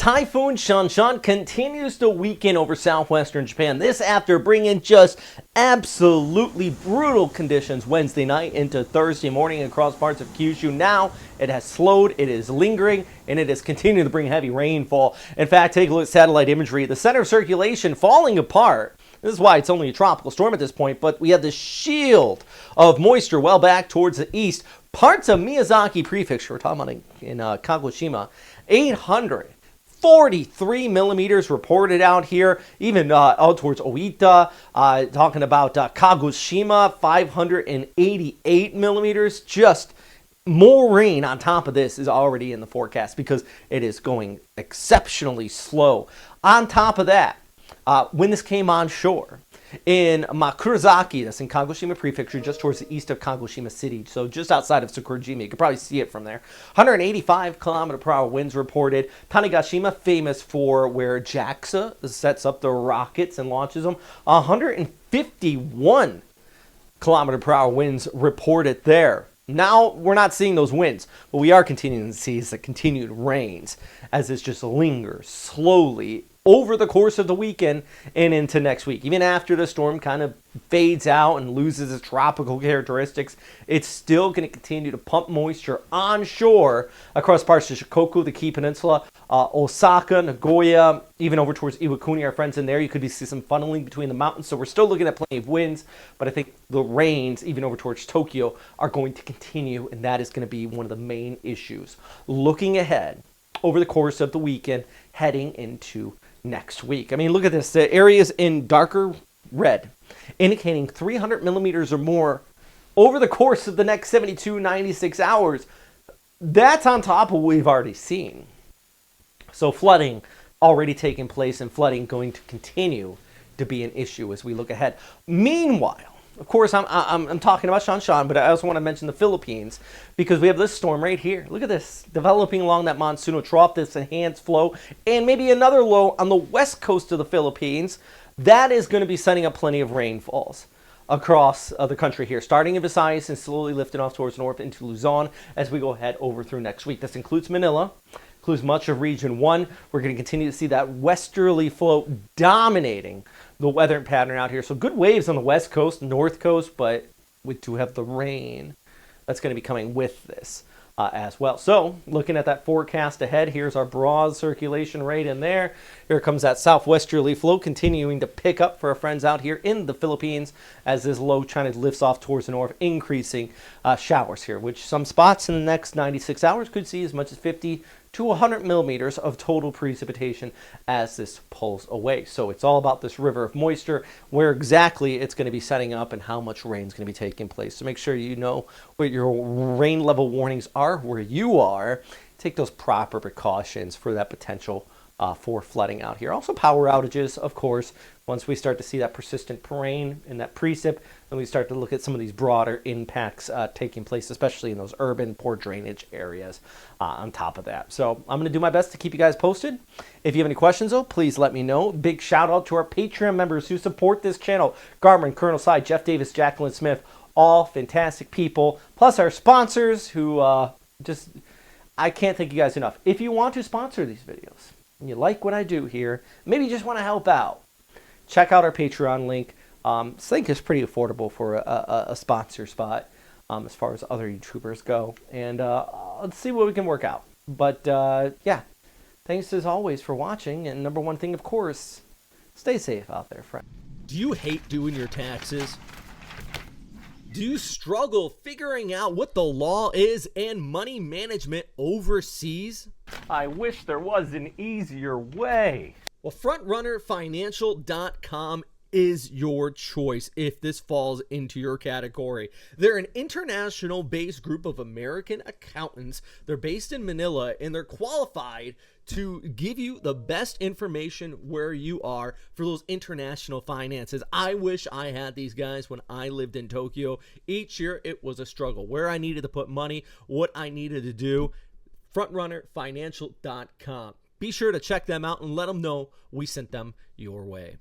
Typhoon Shanshan continues to weaken over southwestern Japan. This after bringing just absolutely brutal conditions Wednesday night into Thursday morning across parts of Kyushu. Now it has slowed, it is lingering, and it is continuing to bring heavy rainfall. In fact, take a look at satellite imagery. The center of circulation falling apart. This is why it's only a tropical storm at this point, but we have this shield of moisture well back towards the east. Parts of Miyazaki Prefecture, we're talking about in Kagoshima, 843 millimeters reported out here, even out towards Oita, talking about Kagoshima, 588 millimeters. Just more rain on top of this is already in the forecast because it is going exceptionally slow. On top of that, when this came on shore in Makurazaki, that's in Kagoshima Prefecture, just towards the east of Kagoshima City, so just outside of Sakurajima. You can probably see it from there. 185 kilometer per hour winds reported. Tanegashima, famous for where JAXA sets up the rockets and launches them. 151 kilometer per hour winds reported there. Now, we're not seeing those winds, but we are continuing to see the continued rains as this just lingers slowly over the course of the weekend and into next week. Even after the storm kind of fades out and loses its tropical characteristics, it's still going to continue to pump moisture onshore across parts of Shikoku, the Kii Peninsula, Osaka, Nagoya, even over towards Iwakuni, our friends in there. You could see some funneling between the mountains, so we're still looking at plenty of winds, but I think the rains, even over towards Tokyo, are going to continue, and that is going to be one of the main issues. Looking ahead over the course of the weekend, heading into next week. I mean, look at this. The areas in darker red indicating 300 millimeters or more over the course of the next 72, 96 hours. That's on top of what we've already seen. So flooding already taking place and flooding going to continue to be an issue as we look ahead. Meanwhile, of course, I'm talking about Shanshan, but I also want to mention the Philippines because we have this storm right here. Look at this, developing along that monsoonal trough, this enhanced flow, and maybe another low on the west coast of the Philippines. That is going to be setting up plenty of rainfalls across the country here, starting in Visayas and slowly lifting off towards north into Luzon as we go ahead over through next week. This includes Manila, includes much of Region 1. We're going to continue to see that westerly flow dominating the weather pattern out here. So good waves on the west coast, north coast, but we do have the rain that's going to be coming with this as well. So looking at that forecast ahead, here's our broad circulation rate in there. Here comes that southwesterly flow continuing to pick up for our friends out here in the Philippines as this low China lifts off towards the north, increasing showers here, which some spots in the next 96 hours could see as much as 50 to 100 millimeters of total precipitation as this pulls away. So it's all about this river of moisture, where exactly it's going to be setting up and how much rain is going to be taking place. So make sure you know what your rain level warnings are where you are. Take those proper precautions for that potential for flooding out here. Also power outages, of course, once we start to see that persistent rain and that precip, then we start to look at some of these broader impacts taking place, especially in those urban poor drainage areas on top of that. So I'm going to do my best to keep you guys posted. If you have any questions, though, please let me know. Big shout out to our Patreon members who support this channel. Garmin, Colonel Sy, Jeff Davis, Jacqueline Smith, all fantastic people. Plus our sponsors who I can't thank you guys enough. If you want to sponsor these videos, and you like what I do here, maybe you just want to help out, check out our Patreon link. I think it's pretty affordable for a sponsor spot as far as other YouTubers go. And let's see what we can work out. But yeah, thanks as always for watching. And number one thing, of course, stay safe out there, friend. Do you hate doing your taxes? Do you struggle figuring out what the law is and money management overseas? I wish there was an easier way. Well, FrontRunnerFinancial.com is your choice if this falls into your category. They're an international-based group of American accountants. They're based in Manila, and they're qualified to give you the best information where you are for those international finances. I wish I had these guys when I lived in Tokyo. Each year, it was a struggle. Where I needed to put money, what I needed to do. FrontRunnerFinancial.com. Be sure to check them out and let them know we sent them your way.